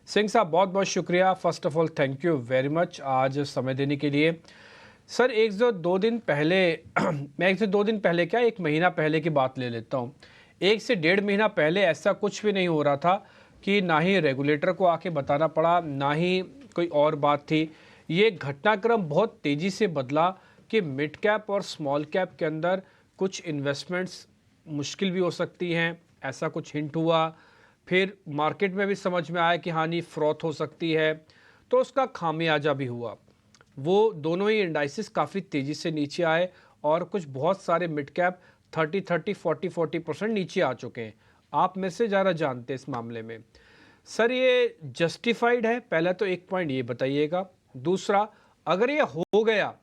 सिंह साहब, बहुत बहुत शुक्रिया। First of all thank you very much आज समय देने के लिए। सर, एक से दो दिन पहले मैं 1 से 2 दिन पहले क्या 1 महीना पहले की बात ले लेता हूँ। 1 से डेढ़ महीना पहले ऐसा कुछ भी नहीं हो रहा था कि ना ही रेगुलेटर को आके बताना पड़ा, ना ही कोई और बात थी। ये घटनाक्रम बहुत तेज़ी से बदला कि मिड कैप और स्मॉल कैप के अंदर कुछ इन्वेस्टमेंट्स मुश्किल भी हो सकती हैं, ऐसा कुछ हिंट हुआ। फिर मार्केट में भी समझ में आया कि हानि फ्रॉथ हो सकती है, तो उसका खामियाजा भी हुआ। वो दोनों ही इंडाइसिस काफ़ी तेज़ी से नीचे आए और कुछ बहुत सारे मिड कैप 30-30, 40-40% नीचे आ चुके हैं। आप में से ज़्यादा जानते हैं इस मामले में। सर, ये जस्टिफाइड है? पहला तो एक पॉइंट ये बताइएगा। दूसरा, अगर ये हो गया,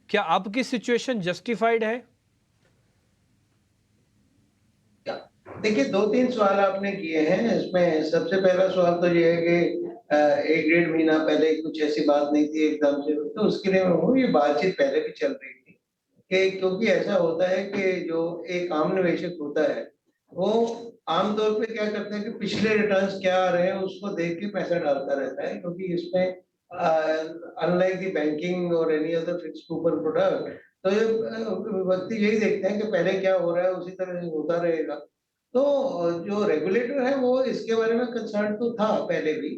क्या अब की सिचुएशन जस्टिफाइड है? देखिए, 2-3 सवाल आपने किए हैं। इसमें सबसे पहला सवाल तो ये है कि 1 डेढ़ महीना पहले कुछ ऐसी बात नहीं थी एकदम से, तो उसके लिए मैं कहूँ ये बातचीत पहले भी चल रही थी कि क्योंकि ऐसा होता है कि जो एक आम निवेशक होता है, वो आम तौर पे क्या करता है कि पिछले रिटर्न्स क्या आ रहे हैं उसको देख के पैसा डालता रहता है, क्योंकि इसमें अनलाइक द बैंकिंग और any other fixed coupon product, तो ये व्यक्ति यही देखते हैं कि पहले क्या हो रहा है उसी तरह होता रहेगा। तो जो रेगुलेटर है वो इसके बारे में कंसर्न तो था पहले भी,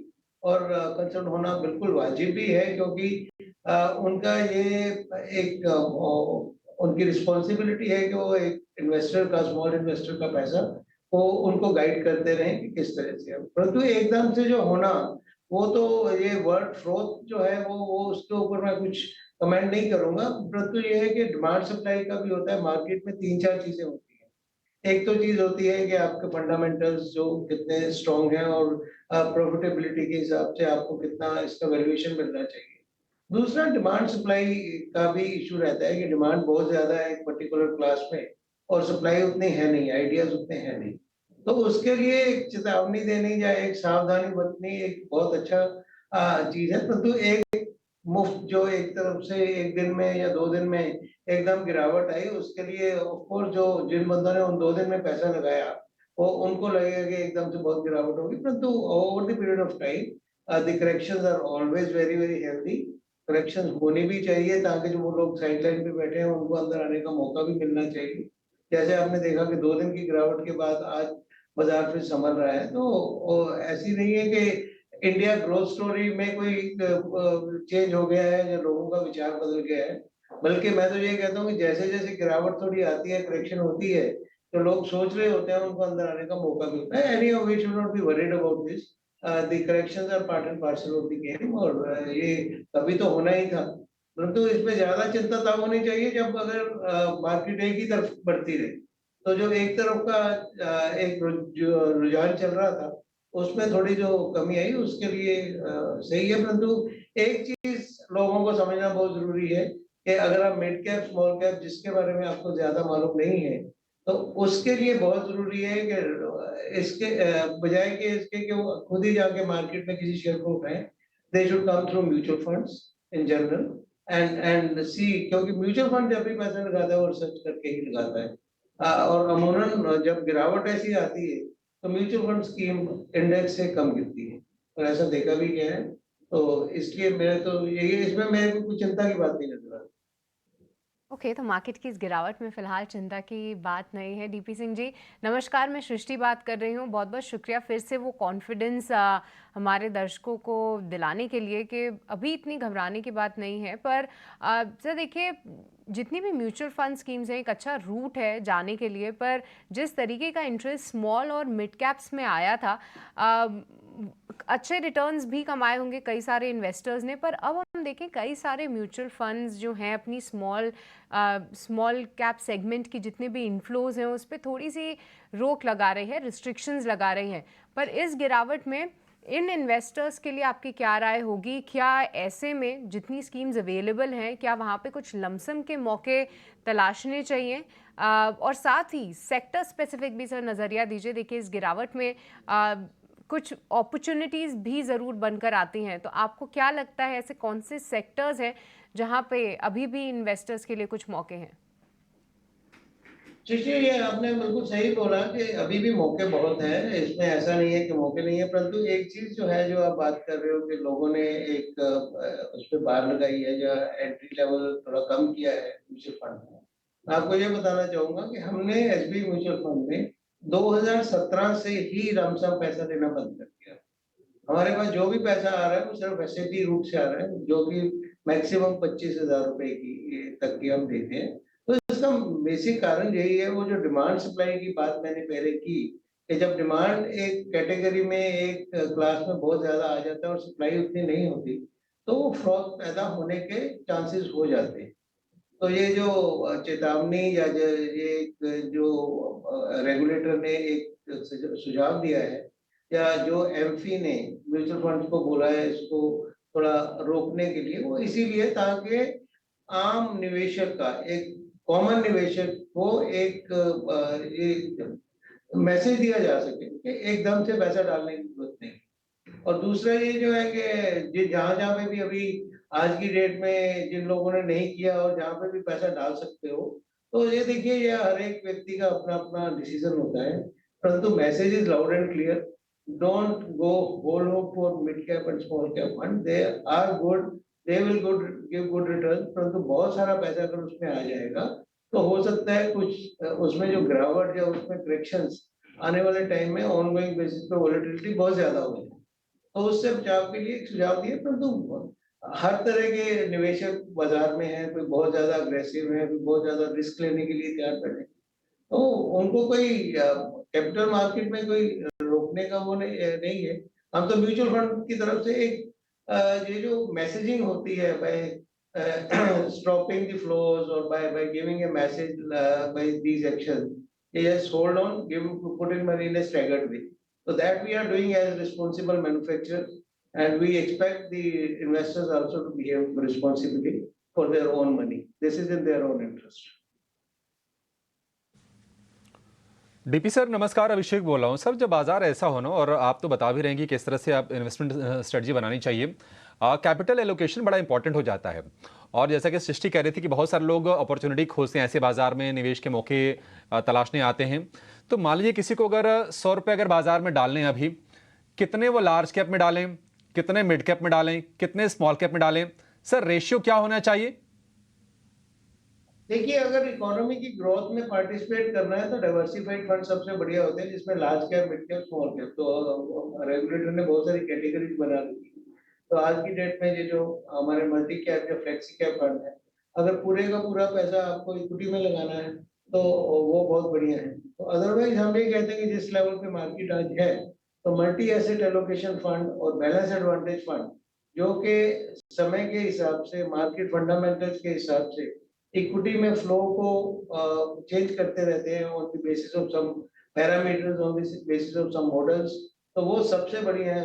और कंसर्न होना बिल्कुल वाजिब भी है, क्योंकि उनका ये एक उनकी रिस्पॉन्सिबिलिटी है कि वो एक इन्वेस्टर का, स्मॉल इन्वेस्टर का पैसा वो उनको गाइड करते रहें कि किस तरह से। परंतु एकदम से जो होना, वो तो ये वर्ड फ्रोथ जो है वो उसके ऊपर मैं कुछ कमेंट नहीं करूंगा। परंतु ये है कि डिमांड सप्लाई का भी होता है। मार्केट में 3-4 चीजें होती हैं। एक तो चीज होती है कि आपके फंडामेंटल्स जो कितने स्ट्रांग हैं और प्रॉफिटेबिलिटी के हिसाब से आपको कितना इसका वैल्यूएशन मिलना चाहिए। दूसरा, डिमांड सप्लाई का भी इशू रहता है कि डिमांड बहुत ज्यादा है एक पर्टिकुलर क्लास में और सप्लाई उतनी है नहीं, आइडियाज उतने हैं नहीं। तो उसके लिए एक चेतावनी देनी या एक सावधानी बरतनी एक बहुत अच्छा चीज है। परंतु एक मुफ्त जो एक तरफ से एक दिन में या 2 दिन में एकदम गिरावट आई, उसके लिए ऑफ कोर्स जो जिन बंदों ने उन 2 दिन में पैसा लगाया, वो उनको लगेगा कि एकदम से बहुत गिरावट होगी। परंतु over the period of time the corrections are always very very healthy. Corrections होनी भी चाहिए ताकि जो वो लोग साइडलाइन पे बैठे हैं उनको अंदर आने का मौका भी मिलना चाहिए। जैसे आपने देखा कि 2 दिन की गिरावट के बाद आज बाजार फिर संभल रहा है। तो ऐसी नहीं है कि इंडिया ग्रोथ स्टोरी में कोई चेंज हो गया है या लोगों का विचार बदल गया है। बल्कि मैं तो ये कहता हूँ कि जैसे जैसे गिरावट थोड़ी आती है, करेक्शन होती है, तो लोग सोच रहे होते हैं उनको अंदर आने का मौका मिलता है। Any we should not be worried about this. The corrections are part and parcel of the game, और ये कभी तो होना ही था। परंतु इसमें ज्यादा चिंता तब होनी चाहिए जब अगर मार्केट एक ही तरफ बढ़ती रहे। तो जो एक तरफ का एक जो रुझान चल रहा था, उसमें थोड़ी जो कमी आई उसके लिए सही है। परंतु एक चीज लोगों को समझना बहुत जरूरी है कि अगर आप मिड कैप, स्मॉल कैप, जिसके बारे में आपको ज्यादा मालूम नहीं है, तो उसके लिए बहुत जरूरी है कि इसके बजाय कि इसके कि वो खुद ही जाके मार्केट में किसी शेयर को उठाएं, they should come through mutual funds in general and see. क्योंकि म्यूचुअल फंड जब भी पैसा लगाता है वो रिसर्च करके ही लगाता है। और अमूमन जब गिरावट ऐसी आती है तो म्यूचुअल फंड स्कीम इंडेक्स से कम गिरती है, और ऐसा देखा भी गया है। तो इसलिए मैं तो यही, इसमें मेरे को कुछ चिंता की बात नहीं नजर आती। ओके, तो मार्केट की इस गिरावट में फ़िलहाल चिंता की बात नहीं है। डीपी सिंह जी, नमस्कार, मैं सृष्टि बात कर रही हूँ। बहुत-बहुत शुक्रिया फिर से वो कॉन्फिडेंस हमारे दर्शकों को दिलाने के लिए कि अभी इतनी घबराने की बात नहीं है। पर सर देखिए, जितनी भी म्यूचुअल फंड स्कीम्स हैं, एक अच्छा रूट है जाने के लिए, पर जिस तरीके का इंटरेस्ट स्मॉल और मिड कैप्स में आया था, अ, अच्छे रिटर्न्स भी कमाए होंगे कई सारे इन्वेस्टर्स ने। पर अब हम देखें, कई सारे म्यूचुअल फंड्स जो हैं अपनी स्मॉल कैप सेगमेंट की जितने भी इन्फ्लोज हैं उस पर थोड़ी सी रोक लगा रही है, रिस्ट्रिक्शंस लगा रही हैं। पर इस गिरावट में इन इन्वेस्टर्स के लिए आपकी क्या राय होगी? क्या ऐसे में जितनी स्कीम्स अवेलेबल हैं, क्या वहाँ पे कुछ लमसम के मौके तलाशने चाहिए? और साथ ही सेक्टर स्पेसिफिक भी सर नज़रिया दीजिए। देखिए, इस गिरावट में कुछ अपॉर्चुनिटीज़ भी ज़रूर बनकर आती हैं, तो आपको क्या लगता है ऐसे कौन से सेक्टर्स हैं जहाँ पे अभी भी इन्वेस्टर्स के लिए कुछ मौके हैं? जी, ये आपने बिल्कुल सही बोला कि अभी भी मौके बहुत हैं, इसमें ऐसा नहीं है कि मौके नहीं है, परंतु एक चीज़ जो है, जो आप बात कर रहे हो कि लोगों ने एक उस पे बार लगाई है या एंट्री लेवल थोड़ा कम किया है म्यूचुअल फंड में। मैं आपको ये बताना चाहूँगा कि हमने एसबी म्यूचुअल फंड में 2017 से ही लमसम पैसा देना बंद कर दिया। हमारे पास जो भी पैसा आ रहा है वो सिर्फ एसआईपी रूप से आ रहा है, जो कि मैक्सिमम 25,000 रुपए की तक की हम देते हैं। तो इसका बेसिक कारण यही है, वो जो डिमांड सप्लाई की बात मैंने पहले की, कि जब डिमांड एक कैटेगरी में, एक क्लास में बहुत ज्यादा आ जाता है और सप्लाई उतनी नहीं होती, तो वो फ्रॉड पैदा होने के चांसेस हो जाते हैं। तो ये जो चेतावनी या ये एक जो रेगुलेटर ने एक सुझाव दिया है, या जो एमफी ने म्यूचुअल फंड को बोला है इसको थोड़ा रोकने के लिए, वो इसीलिए ताकि आम निवेशक का, एक कॉमन निवेशक को एक ये मैसेज दिया जा सके कि एकदम से पैसा डालने की जरूरत नहीं। और दूसरा ये जो है कि जहां जहां पे भी अभी आज की डेट में जिन लोगों ने नहीं किया और जहां पे भी पैसा डाल सकते हो, तो ये देखिए, ये हर एक व्यक्ति का अपना अपना डिसीजन होता है, परंतु message is loud and clear. Don't go whole hope for mid cap and small cap fund, they are good, they will good give good return, परंतु बहुत सारा पैसा अगर उसमें आ जाएगा तो हो सकता है कुछ उसमें जो गिरावट या उसमें करेक्शंस आने वाले टाइम में ऑनगोइंग बेसिस पे वॉलेटिलिटी बहुत ज्यादा हो जाए। तो उससे बचाव के लिए एक सुझाव दिए, परंतु हर तरह के निवेशक बाजार में है, कोई बहुत ज्यादा अग्रेसिव है, कोई बहुत ज्यादा रिस्क लेने के लिए तैयार बैठे, तो उनको कोई कैपिटल मार्केट में कोई रोकने का वो नहीं है। हम तो म्यूचुअल फंड की तरफ से एक ये जो मैसेजिंग होती है, बाय स्टॉपिंग द फ्लोज और by giving a message bye these action, yes, hold on, give, put in money in a staggered way. So that we are doing as responsible manufacturers, and we expect the investors also to behave responsibly for their own money. This is in their own interest. DP sir नमस्कार, अभिषेक बोल रहा हूँ sir. जब बाजार ऐसा हो ना, और आप तो बता भी रहे हैं कि किस तरह से आप इन्वेस्टमेंट स्ट्रेटजी बनानी चाहिए, कैपिटल एलोकेशन बड़ा इंपॉर्टेंट हो जाता है। और जैसा कि सृष्टि कह रही थी कि बहुत सारे लोग अपॉर्चुनिटी खोजते हैं, ऐसे बाजार में निवेश के मौके तलाशने आते हैं। तो मान लीजिए किसी को अगर 100 रुपये अगर बाजार में डालने हैं अभी, कितने वो लार्ज कैप में डालें, कितने मिड कैप में डालें, कितने स्मॉल कैप में डालें, सर रेशियो क्या होना चाहिए? देखिए, अगर इकोनॉमी की ग्रोथ में पार्टिसिपेट करना है तो डाइवर्सिफाइड फंड सबसे बढ़िया होते हैं, जिसमें large cap, mid cap, small cap, तो रेगुलेटर ने बहुत सारी कैटेगरीज बना दी। तो आज की डेट में ये जो हमारे मल्टी कैप या फ्लेक्सी कैप फंड है, अगर पूरे का पूरा पैसा आपको इक्विटी में लगाना है तो वो बहुत बढ़िया है। तो अदरवाइज हम ये कहते हैं कि जिस लेवल पे मार्केट आज है, तो मल्टी एसेट एलोकेशन फंड और बैलेंस एडवांटेज फंड, जो कि समय के हिसाब से, मार्केट फंडामेंटल्स के हिसाब से इक्विटी में फ्लो को चेंज करते रहते हैं on the basis of some parameters, on the basis of some models, तो वो सबसे बढ़िया है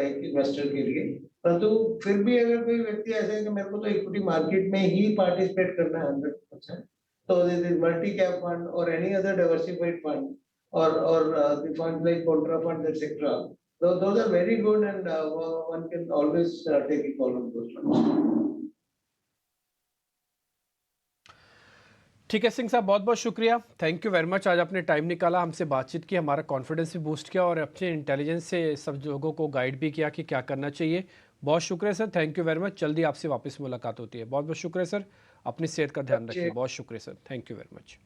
एक इन्वेस्टर के लिए। परंतु फिर भी अगर कोई व्यक्ति ऐसा है कि मेरे को तो इक्विटी मार्केट में ही पार्टिसिपेट करना है 100%, तो this is multi cap fund और any other diversified fund or the funds like contra funds, etc. Those are very good, and one can always take a call on those funds. ठीक है सिंह साहब, बहुत बहुत शुक्रिया, थैंक यू वेरी मच। आज आपने time निकाला, हमसे बातचीत की, हमारा कॉन्फिडेंस भी बूस्ट किया और अपने इंटेलिजेंस से सब लोगों को गाइड भी किया कि क्या करना चाहिए। बहुत शुक्रिया sir, thank you very much. जल्दी आपसे वापस मुलाकात होती है। बहुत बहुत शुक्रिया सर, अपनी सेहत का ध्यान रखिए। बहुत शुक्रिया sir, thank you very much.